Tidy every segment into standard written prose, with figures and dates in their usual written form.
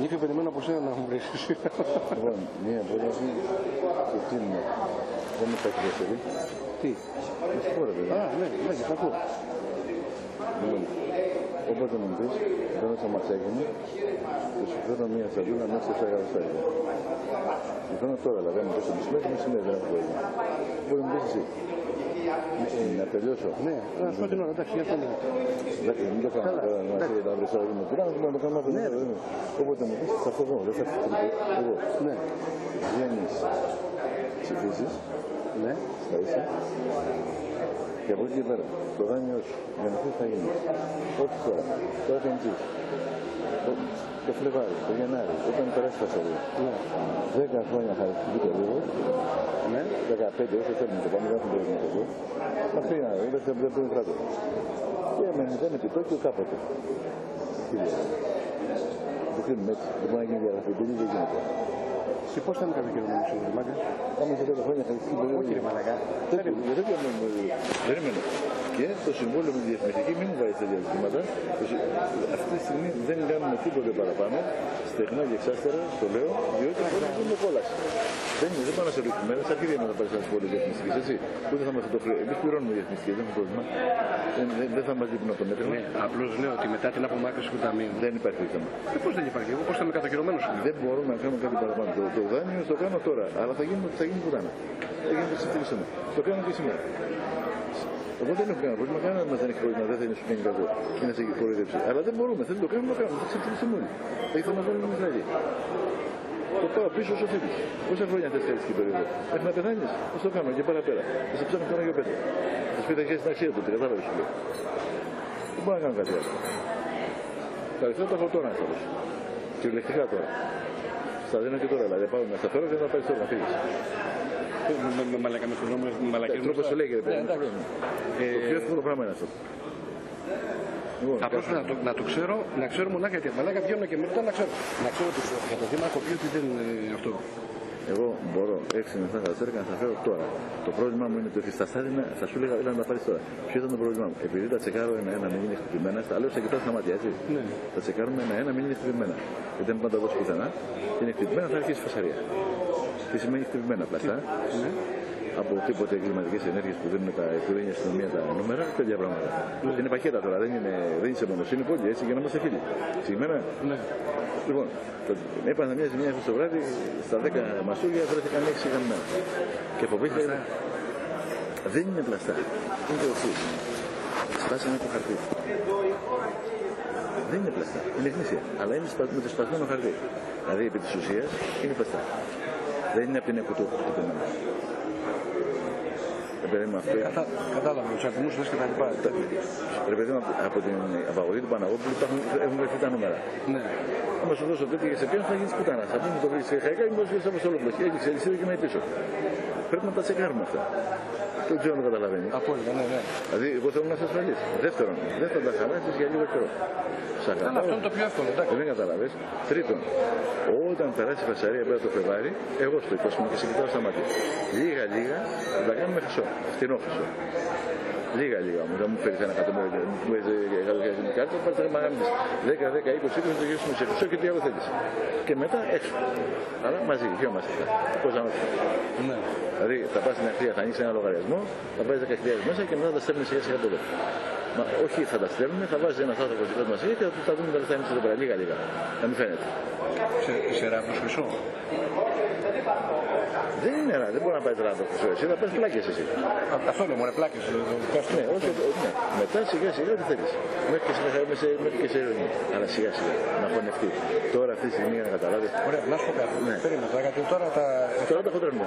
Είχε περιμένω από σένα να μου βρεις. Λοιπόν, μία πρόταση και κλείνουμε. Δεν υπάρχει δεύτερη. Τι? Με συγχωρείτε. Α, ναι, θα ακούω. Λοιπόν, όποτε μου πεις, μπαίνω στο μαξάκι μου και σου φέρνω μία σαντούνα μέσα σε 7 γραμμαστάρια. Μου φέρνω τώρα, δηλαδή, αν μου πεις το μεσημέρι, δεν έχω πρόβλημα. Μπορεί να μου πεις εσύ. Να τελειώσω. Ναι, να σου πω την ώρα, εντάξει, για αυτό είναι. Μην το κάνω τώρα, να σε τα βρεις τώρα, να το κάνω αυτό. Όποτε μου πεις, θα φοβώ, δεν θα φοβώ. Εγώ. Ναι. Βγαίνεις, ψηφίσεις, Ναι. στα ίσα, και από εκεί και πέρα, το δάνειο σου, για να θα γίνει. Όχι τώρα, τώρα θα εμείς. Το Φλεβάρι, το Γενάρη, όταν περάσει τα σωρία. 10 χρόνια χαρακτηρίζει το λίγο. 15, όσο θέλουμε το πάμε, δεν έχουμε πρόβλημα εδώ. Αυτή είναι, δεν πρέπει κράτο. Και με 0 επιτόκιο κάποτε. Το κρίνουμε έτσι. Δεν μπορεί να γίνει διαγραφή, δεν γίνεται. Και πώς θα είναι κατακαιρωμένο ο Μάγκα? Πάμε σε 10 χρόνια χαρακτηρίζει το λίγο. Όχι, ρε Μαλακά. Περίμενε. Και το Συμβούλιο με τη Διαφημιστική μην μου βάζει τέτοια ζητήματα. Αυτή τη στιγμή δεν κάνουμε τίποτε παραπάνω. Στεγνά και εξάστερα, το λέω, διότι δεν είναι κόλαση. Δεν πάνε να σε ρίχνουμε, δεν θα κυρία να τα πάρει ένα συμβόλαιο διαφημιστική, έτσι. Ούτε θα μα το χρέο. Εμεί πληρώνουμε διαφημιστική, δεν έχουμε πρόβλημα. Δεν θα μα λείπουν από το μέτρο. Ναι, απλώ λέω ότι μετά την απομάκρυνση του ταμείου. Δεν υπάρχει θέμα. Πώ δεν υπάρχει, εγώ πώ θα είμαι κατακαιρωμένο. Δεν μπορώ να κάνω κάτι παραπάνω. Το δάνειο το κάνω τώρα, αλλά θα γίνει πουτάνα. Θα γίνει το συστήριξαμε. Το κάνω και σήμερα. Εγώ δεν έχω κανένα πρόβλημα, κανένα μα δεν έχει πρόβλημα, δεν θα είναι σου κάνει κακό και να σε κοροϊδέψει. Αλλά δεν μπορούμε, δεν το κάνουμε, θα ξεφτυλίσουμε όλοι. Θα να βάλουμε μητράγια. Το πάω πίσω όσο θέλει. Πόσα χρόνια θε κάτι στην περίοδο. Μέχρι να πεθάνει, θα το κάνω και παραπέρα. Θα σε ψάχνω τώρα για πέντε. Θα σου πει θα έχει την αξία του, κατάλαβε σου λέω. Δεν μπορώ να κάνω κάτι άλλο. Τα λεφτά τα έχω τώρα να θέλω. Κυριολεκτικά τώρα. Στα δίνω και τώρα, δηλαδή πάω να σταθώ και να πάρει τώρα να φύγει. Με μαλακά με χρονόμου, με μαλακές μου. Τρόπος το λέγεται. Το πιο εύκολο πράγμα είναι αυτό. Θα πρέπει να το ξέρω, να ξέρω μονάχα γιατί μαλάκα βγαίνουν και μετά να ξέρω. Να ξέρω για το δήμαρχο ότι δεν είναι αυτό. Εγώ μπορώ 6 με 7 αστέρια να τα φέρω τώρα. Το πρόβλημά μου είναι ότι στα στάδια θα σου έλεγα να τα πάρει τώρα. Ποιο ήταν το πρόβλημά μου? Επειδή τα τσεκάρω ένα-ένα, μην είναι χτυπημένα, τα λέω σε κοιτάω στα μάτια, έτσι. Ναι. Τα τσεκάρουμε ένα-ένα, μην είναι χτυπημένα. Γιατί δεν πάντα δώσει πουθενά και είναι χτυπημένα, θα αρχίσει φασαρία. Τι σημαίνει χτυπημένα πλαστά? Ναι. Από τίποτε εγκληματικέ ενέργειε που δίνουν που δίνει η αστυνομία τα νούμερα, τέτοια πράγματα. Είναι πακέτα τώρα, δεν είναι σε μονοσύνη πόλη, έτσι για να είμαστε φίλοι. Συγκεκριμένα. Ναι. Λοιπόν, έπαθα μια ζημιά το βράδυ, στα 10 μασούγια βρέθηκαν 6 γαμμένα. Και φοβήθηκα. Δεν είναι πλαστά. Είναι το εξή. Σπάσανε το χαρτί. Δεν είναι πλαστά. Είναι γνήσια. Αλλά είναι με το σπασμένο χαρτί. Δηλαδή επί τη ουσία είναι πλαστά. Δεν είναι από την εκουτού χτυπημένα. Κατάλαβα, του αριθμού λε και τα λοιπά. Ρε παιδί μου, από την απαγωγή του Παναγόπουλου έχουν βρεθεί τα νούμερα. Ναι. Άμα σου δώσω τέτοια και σε ποιον θα γίνει πουτάνα. Θα πούμε το βρει σε χαϊκά και μου δώσει από όλο πλοκή. Έχει εξελισσίδι και με πίσω. Πρέπει να τα τσεκάρουμε αυτά. Δεν ξέρω αν το καταλαβαίνει. Απόλυτα, ναι, ναι. Δηλαδή, εγώ θέλω να είσαι ασφαλή. Δεύτερον, δεν θα τα χαλάσει για λίγο καιρό. Αλλά αυτό είναι το πιο εύκολο, εντάξει. Δεν καταλαβες. Τρίτον, όταν περάσει η φασαρία πέρα το Φλεβάρι, εγώ στο υπόσχομαι και σε κοιτάω στα μάτια. Λίγα-λίγα θα τα κάνουμε χρυσό. Φτηνό χρυσό. Λίγα-λίγα όμως, δεν μου φέρεις ένα εκατομμύριο, μου έδωσε κάτι, θα πάρεις ένα μαγάμι της 10, 10, 20, 20, το γυρίσουμε σε χρυσό και τι άλλο θέλεις. Και μετά έξω. Αλλά μαζί, δυο μας αυτά. Πώς να είμαστε. Ναι. Δηλαδή θα πας στην αρχεία, θα ανοίξεις ένα λογαριασμό, θα πάρεις 10.000 μέσα και μετά θα τα στέλνεις σιγά-σιγά από εδώ. Μα όχι θα τα στέλνουμε, θα βάζει ένας άνθρωπος δικός μας και θα δούμε τα λεφτά εμείς εδώ πέρα, λίγα-λίγα. Να μην φαίνεται. Σε ράβος χρυσό. Δεν είναι ράβος, δεν μπορεί να πάει ράβος χρυσό. Εσύ θα πάρεις πλάκες εσύ. Αυτό είναι μόνο πλάκες. Ναι, όχι, ναι. Μετά σιγά-σιγά τι θέλεις. Μέχρι και σε ειρήνη. Αλλά σιγά-σιγά να χωνευτεί. Τώρα αυτή τη στιγμή για να καταλάβεις. Ωραία, να σου πω κάτι. Ναι. Περίμενε τώρα, γιατί τώρα τα. Τώρα τα χοντρώνουμε.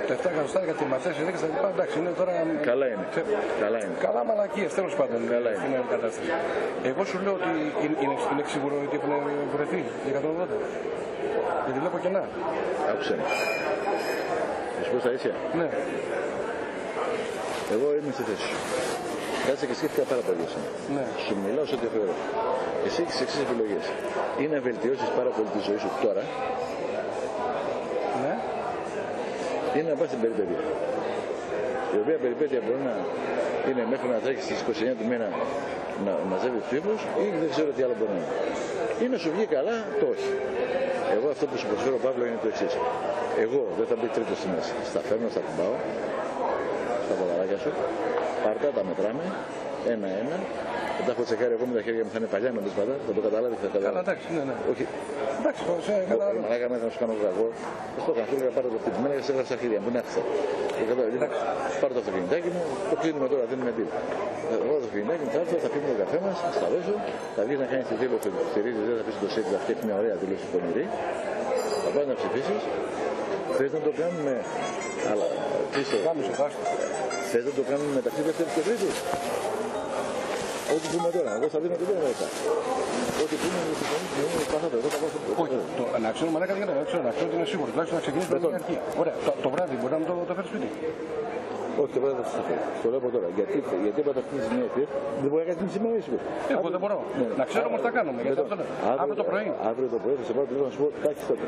Τα 7 εκατοστά για τη ματσές ενέργειες τα λοιπά, εντάξει, είναι τώρα. Καλά είναι. Καλά είναι. Καλά μαλακίες, τέλος πάντων. Καλά είναι. Είναι κατάσταση. Εγώ σου λέω ότι είναι σίγουρο ότι έχουν βρεθεί οι 180. Γιατί βλέπω κενά. Άκουσε με. Θα σου πω στα ίσια. Ναι. Εγώ είμαι στη θέση σου. Κάτσε και σκέφτηκα πάρα πολύ σήμερα. Ναι. Σου μιλάω σε ό,τι έχω. Εσύ έχεις εξής επιλογές. Ή να βελτιώσεις πάρα πολύ τη ζωή σου τώρα. Ναι. Ή να πας στην περιπέτεια. η οποία περιπέτεια μπορεί να είναι μέχρι να τρέχει στις 29 του μήνα να μαζεύει τους ψήφους ή δεν ξέρω τι άλλο μπορεί να είναι. Ή να σου βγει καλά το όχι. Εγώ αυτό που σου προσφέρω, Παύλο, είναι το εξής. Εγώ δεν θα μπει τρίτο στη μέση. Στα φέρνω, στα κουμπάω, στα ποδαράκια σου, πάρτα, τα μετράμε, ένα-ένα. Δεν τα έχω τσεκάρει εγώ με τα χέρια μου, θα είναι παλιά με πάντα, θα το καταλάβει, θα καταλάβει. Καλά, εντάξει, ναι. Όχι. Εντάξει, καταλαβαίνω. Μαλάκα να σου κάνω κακό. Στο καθόλου πάρω το χτυπημένο και σε έγραψα χέρια μου, είναι άφησα. Πάρω το αυτοκινητάκι μου, το κλείνουμε τώρα, δίνουμε τίποτα. Εγώ το αυτοκινητάκι μου θα έρθω, θα πίνουμε το καφέ μας, θα δώσω, θα βγεις να κάνεις τη δήλωση που στηρίζεις, δεν θα πεις το σέκι, θα φτιάξει μια ωραία δήλωση πονηρή. Θα πας να ψηφίσεις. Θες να το κάνουμε, αλλά θες να το κάνουμε μεταξύ δεύτερης και τρίτης. Ό,τι πούμε τώρα, εγώ θα δίνω και τώρα μετά. Ό,τι πούμε, εγώ θα πάω στο πρώτο. Όχι, να ξέρουμε μαλάκα δεν ξέρω, να ξέρω ότι είναι σίγουρο. Τουλάχιστον να ξεκινήσει με την αρχή. Ωραία, το βράδυ μπορεί να το φέρει σπίτι. Όχι, το βράδυ θα σου φέρει. Το λέω από τώρα. Γιατί είπατε αυτή τη σημεία δεν μπορεί να κάνει την σημαία σου. Εγώ δεν μπορώ. Να ξέρω όμως τι θα κάνουμε. Αύριο το πρωί. Αύριο το πρωί θα σε πάρω τηλέφωνο να σου πω τάκι τότε.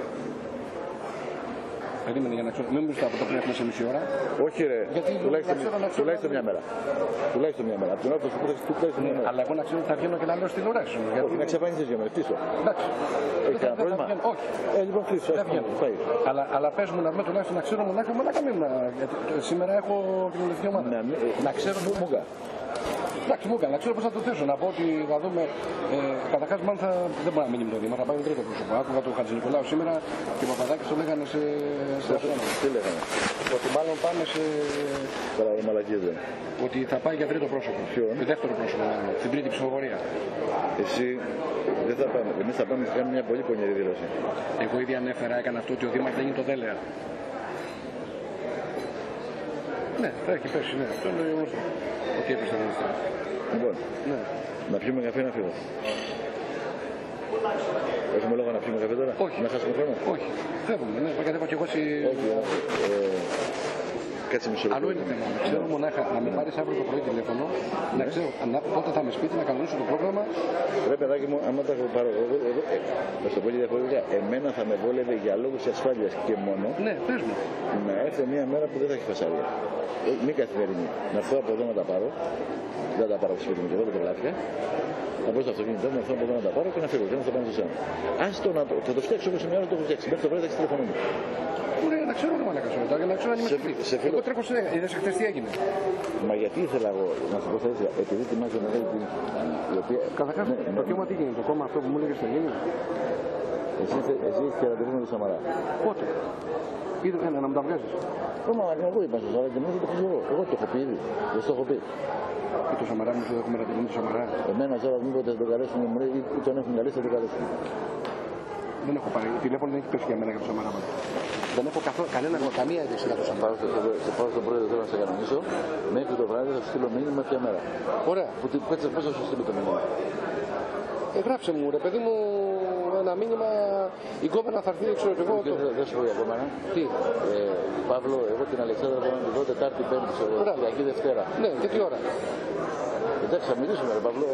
Περίμενε για να ξέρω. Μην μου ζητάω από το πρωί σε μισή ώρα. Όχι, ρε. Τουλάχιστον μια μέρα. Τουλάχιστον μια μέρα. Από την ώρα που θα σου πω τουλάχιστον μια μέρα. Αλλά εγώ να ξέρω ότι θα βγαίνω και να λέω στην ώρα σου. Όχι, να ξαφανιστείς για μένα. Πίσω. Εντάξει. Έχει κανένα πρόβλημα. Όχι. Λοιπόν, κλείσω. Αλλά πες μου να δούμε τουλάχιστον να ξέρω μονάχα μην. Σήμερα έχω κοινωνική ομάδα. Να ξέρω Μούγκα. Εντάξει, μου έκανε, ξέρω πώς θα το θέσω. Να πω ότι θα δούμε. Καταρχάς, μάλλον δεν μπορεί να μείνει με το Δήμα, θα πάει με τρίτο πρόσωπο. Άκουγα τον Χατζηνικολάου σήμερα και ο Παπαδάκης το λέγανε σε αυτό. Τι λέγανε. Ότι μάλλον πάμε σε. Τώρα η μαλακία δεν. Ότι θα πάει για τρίτο πρόσωπο. Δεύτερο πρόσωπο, στην τρίτη ψηφοφορία. Εσύ δεν θα πάμε. Εμείς θα πάμε και κάνουμε μια πολύ πονηρή δήλωση. Εγώ ήδη ανέφερα, έκανα αυτό ότι ο Δήμαρχος δεν είναι το δέλεα. Ναι, θα έχει πέσει, ναι. Αυτό είναι γνωστό. Ότι έπεσε να είναι. Λοιπόν, ναι. Να πιούμε καφέ να φύγω. Έχουμε λόγο να πιούμε καφέ τώρα. Όχι. Να χάσουμε χρόνο. Όχι. Φεύγουμε, ναι. Γιατί έχω και εγώ εσύ. Κάτσε μισό λεπτό. Αλλού είναι θέμα. Ξέρω μονάχα να με πάρεις αύριο το πρωί τηλέφωνο, να ξέρω πότε θα είμαι σπίτι, να κανονίσω το πρόγραμμα. Ρε παιδάκι μου, άμα τα έχω πάρω εγώ, θα σου πω και διαφορετικά. Εμένα θα με βόλευε για λόγους ασφάλειας και μόνο. Ναι, πες μου. Να έρθει μια μέρα που δεν θα έχει φασαρία. Μη καθημερινή. Να έρθω από εδώ να τα πάρω. Δεν τα πάρω από σπίτι μου και εγώ δεν τρελάθηκα. Θα πω στο αυτοκίνητό μου, να έρθω από εδώ να τα πάρω και να φύγω. Και να θα πάω στο σένα. Άστο να το. Θα το φτιάξω όπως μια ώρα το έχω φτιάξει. Μέχρι το πρωί θα έχει τηλεφωνό μου. Ωραία, να ξέρω να κάνω για να ξέρω αν είμαι σπίτι. Εγώ τρέχω σε είδες χθες τι έγινε. Μα γιατί ήθελα εγώ να σου πω θα ήθελα, επειδή τιμάζω μεγάλη την. Καταρχάς, το κόμμα τι γίνεται, το κόμμα αυτό που μου έλεγες θα γίνει. Εσύ έχεις και ραντεβού με τον Σαμαρά. Πότε. Είδε να μου τα βγάζεις. Εγώ είπα στο Σαμαρά και μόνο το έχω εγώ. Εγώ το έχω πει ήδη. Δεν το έχω πει. Και το Σαμαρά μου σου έχουμε ραντεβού με τον Σαμαρά. Εμένα τώρα μήποτε θα τον καλέσουν ή τον έχουν καλέσει θα τον καλέσουν. Δεν έχω πάρει. Τηλέφωνο δεν έχει πέσει για μένα για το Σαμαρά. Δεν έχω καμία είδηση για το Σαμαρά. Θα πάω στον πρόεδρο τώρα να σε κανονίσω. Μέχρι το βράδυ θα σου στείλω μήνυμα ποια μέρα. Ωραία. Πώς θα σου στείλω το μήνυμα. Γράψε μου ρε παιδί μου ένα μήνυμα. Η κόμενα θα έρθει, ξέρω και εγώ. Δεν σου πω για κόμενα. Τι. Παύλο, εγώ την Αλεξάνδρα μπορώ να τη δω Τετάρτη, Πέμπτη, Κυριακή, Δευτέρα. Ναι, και τι ώρα. Εντάξει, θα μιλήσουμε ρε Παύλο.